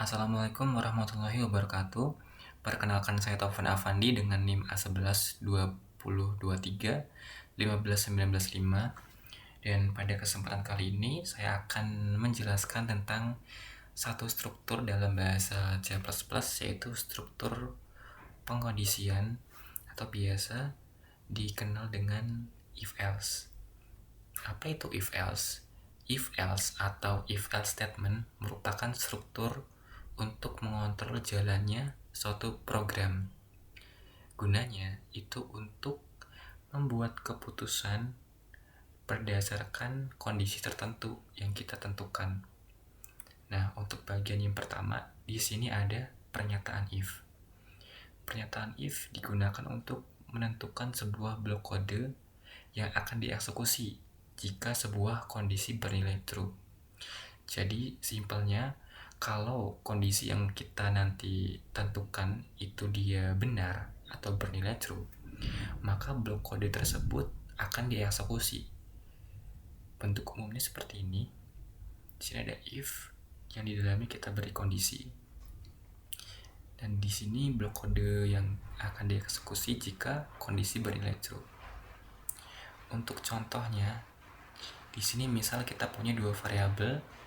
Assalamualaikum warahmatullahi wabarakatuh. Perkenalkan saya Taufan Afandi dengan NIM A11 2023 15995. Dan pada kesempatan kali ini saya akan menjelaskan tentang satu struktur dalam bahasa C++, yaitu struktur pengkondisian atau biasa dikenal dengan if-else. Apa itu if-else? If-else atau if-else statement merupakan struktur untuk mengontrol jalannya suatu program. Gunanya itu untuk membuat keputusan berdasarkan kondisi tertentu yang kita tentukan. Nah, untuk bagian yang pertama, di sini ada pernyataan if. Pernyataan if digunakan untuk menentukan sebuah blok kode yang akan dieksekusi jika sebuah kondisi bernilai true. Jadi, simpelnya, kalau kondisi yang kita nanti tentukan itu dia benar atau bernilai true, maka blok kode tersebut akan dieksekusi. Bentuk umumnya seperti ini. Di sini ada if yang di dalamnya kita beri kondisi. Dan di sini blok kode yang akan dieksekusi jika kondisi bernilai true. Untuk contohnya, di sini misal kita punya dua variabel,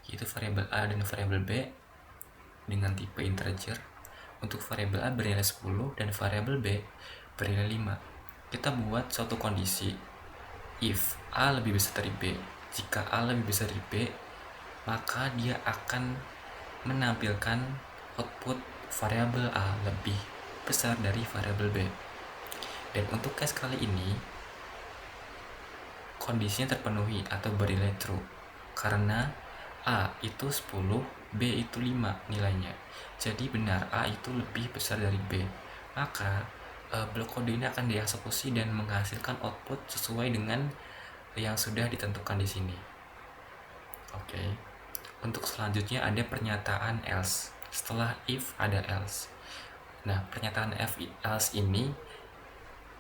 yaitu variabel A dan variabel B dengan tipe integer. Untuk variabel A bernilai 10 dan variabel B bernilai 5. Kita buat suatu kondisi if A lebih besar dari B. Jika A lebih besar dari B, maka dia akan menampilkan output variabel A lebih besar dari variabel B. Dan untuk case kali ini, kondisinya terpenuhi atau bernilai true karena A itu 10, B itu 5 nilainya. Jadi benar A itu lebih besar dari B. Maka blok kode ini akan dieksekusi dan menghasilkan output sesuai dengan yang sudah ditentukan di sini. Oke. Untuk selanjutnya ada pernyataan else. Setelah if ada else. Nah, pernyataan else ini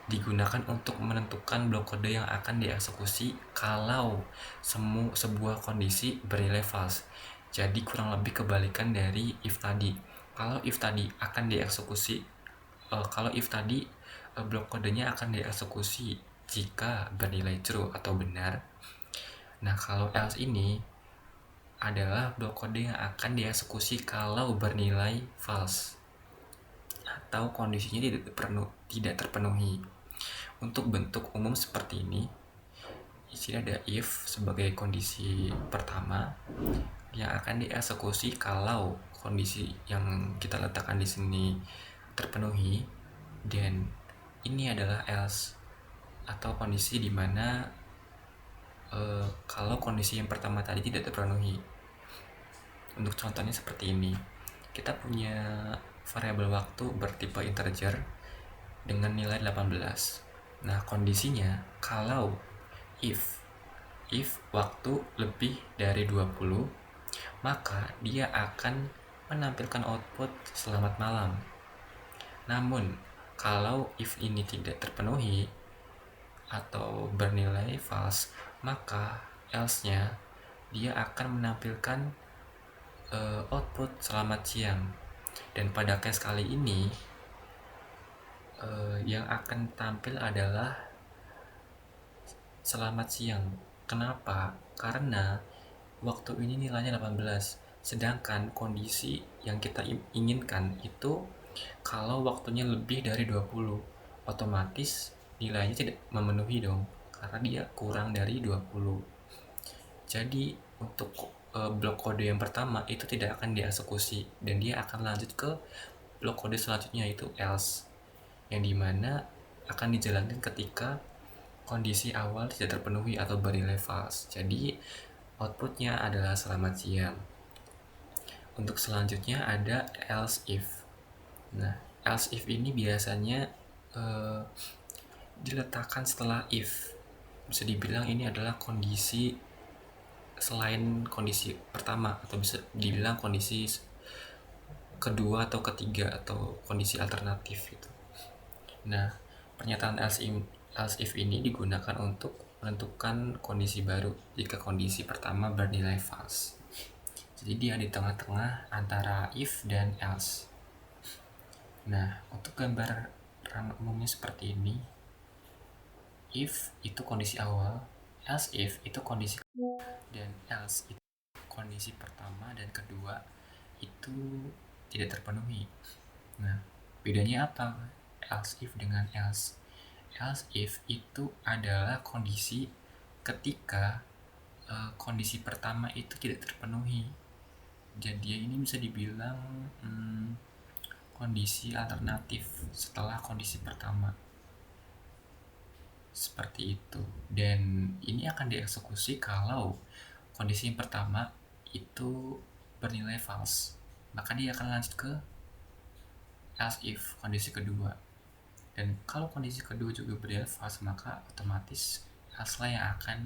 digunakan untuk menentukan blok kode yang akan dieksekusi kalau sebuah kondisi bernilai false. Jadi kurang lebih kebalikan dari if tadi. Kalau if tadi akan dieksekusi, blok kodenya akan dieksekusi jika bernilai true atau benar. Nah, kalau else ini adalah blok kode yang akan dieksekusi kalau bernilai false atau kondisinya tidak terpenuhi. Untuk bentuk umum seperti ini, di sini ada if sebagai kondisi pertama yang akan dieksekusi kalau kondisi yang kita letakkan di sini terpenuhi, dan ini adalah else atau kondisi di mana kalau kondisi yang pertama tadi tidak terpenuhi. Untuk contohnya seperti ini, kita punya variabel waktu bertipe integer dengan nilai 18. Nah, kondisinya kalau if waktu lebih dari 20, maka dia akan menampilkan output selamat malam. Namun, kalau if ini tidak terpenuhi atau bernilai false, maka else-nya dia akan menampilkan output selamat siang. Dan pada case kali ini yang akan tampil adalah selamat siang. Kenapa? Karena waktu ini nilainya 18, sedangkan kondisi yang kita inginkan itu kalau waktunya lebih dari 20, otomatis nilainya tidak memenuhi dong, karena dia kurang dari 20. Jadi untuk blok kode yang pertama itu tidak akan dieksekusi dan dia akan lanjut ke blok kode selanjutnya, yaitu else, yang dimana akan dijalankan ketika kondisi awal tidak terpenuhi atau bernilai false. Jadi outputnya adalah selamat siang. Untuk selanjutnya ada else if. Nah, else if ini biasanya diletakkan setelah if. Bisa dibilang ini adalah kondisi selain kondisi pertama, atau bisa dibilang kondisi kedua atau ketiga, atau kondisi alternatif gitu. Nah, pernyataan else if ini digunakan untuk menentukan kondisi baru jika kondisi pertama bernilai false. Jadi dia di tengah-tengah antara if dan else. Nah, untuk gambaran umumnya seperti ini. If itu kondisi awal, else if itu kondisi dan else itu kondisi pertama dan kedua itu tidak terpenuhi. Nah, bedanya apa else if dengan else? Else if itu adalah kondisi ketika kondisi pertama itu tidak terpenuhi. Jadi ini bisa dibilang kondisi alternatif setelah kondisi pertama. Seperti itu. Dan ini akan dieksekusi kalau kondisi yang pertama itu bernilai false. Maka dia akan lanjut ke else if kondisi kedua. Dan kalau kondisi kedua juga bernilai false, maka otomatis else lah yang akan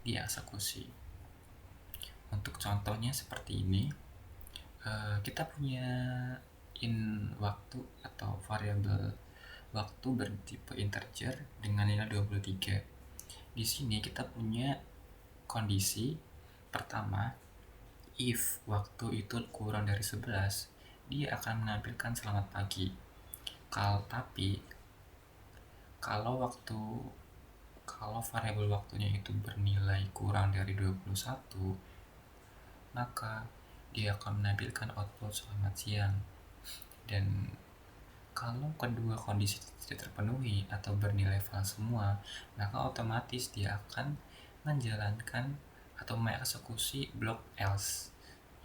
dieksekusi. Untuk contohnya seperti ini, kita punya in waktu atau variabel waktu bertipe integer dengan nilai 23. Di sini kita punya kondisi pertama, if waktu itu kurang dari 11, dia akan menampilkan selamat pagi. Tapi kalau variabel waktunya itu bernilai kurang dari 21, maka dia akan menampilkan output selamat siang. Dan kalau kedua kondisi tidak terpenuhi atau bernilai false semua, maka otomatis dia akan menjalankan atau mengeksekusi blok else,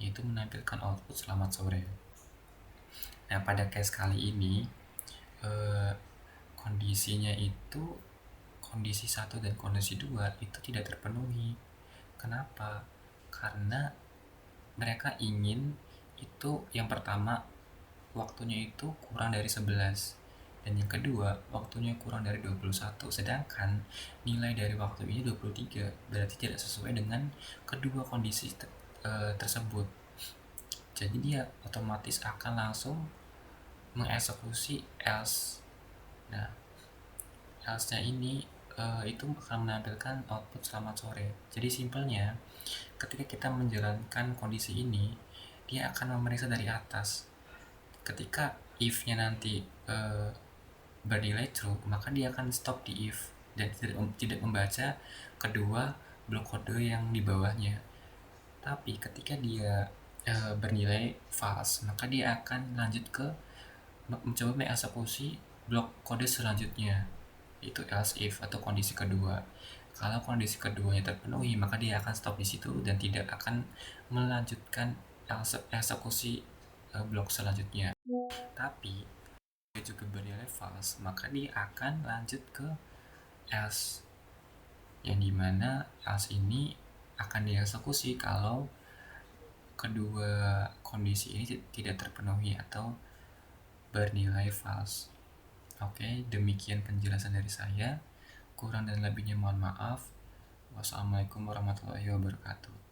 yaitu menampilkan output selamat sore. Nah, pada case kali ini kondisinya itu kondisi 1 dan kondisi 2 itu tidak terpenuhi. Kenapa? Karena mereka ingin itu yang pertama waktunya itu kurang dari 11 dan yang kedua waktunya kurang dari 21, sedangkan nilai dari waktu ini 23, berarti tidak sesuai dengan kedua kondisi tersebut. Jadi dia otomatis akan langsung mengeksekusi else. Nah, else-nya ini itu akan menampilkan output selamat sore. Jadi simpelnya, ketika kita menjalankan kondisi ini, dia akan memeriksa dari atas. Ketika if-nya nanti bernilai true, maka dia akan stop di if dan tidak membaca kedua blok kode yang di bawahnya. Tapi ketika dia bernilai false, maka dia akan lanjut ke mencoba mengeksekusi blok kode selanjutnya, yaitu else if atau kondisi kedua. Kalau kondisi keduanya terpenuhi, maka dia akan stop di situ dan tidak akan melanjutkan eksekusi blok selanjutnya. Tapi dia juga bernilai false, maka dia akan lanjut ke else, yang dimana else ini akan dieksekusi kalau kedua kondisi ini tidak terpenuhi atau bernilai false. Oke, demikian penjelasan dari saya. Kurang dan lebihnya mohon maaf. Wassalamualaikum warahmatullahi wabarakatuh.